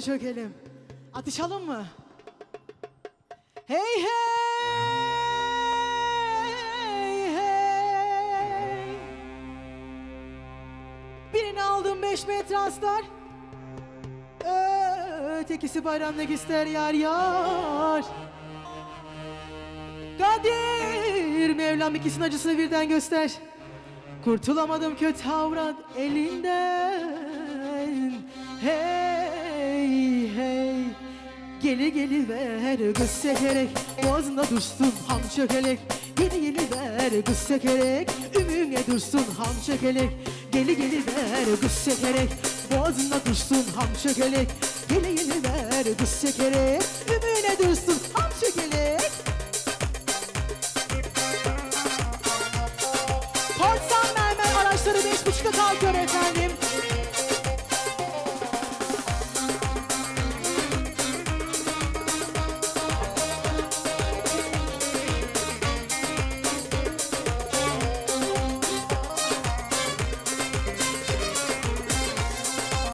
çökelim. Atışalım mı? Hey hey hey. Birini aldım 5 metre aslar. Ötekisi bayramlık ister yar yar. Kadir Mevlam ikisinin acısını birden göster. Kurtulamadım kötü avrat elinden. Hey hey. Geli ver kız sekerek, boğazında dursun ham çökelek. Geli ver kız sekerek, ümüne dursun ham çökelek. Geli ver kız sekerek, boğazında dursun ham çökelek. Geli ver kız sekerek, ümüne dursun ham çökelek. Portsan mermer araçları 5.30'da kalkıyor efendim.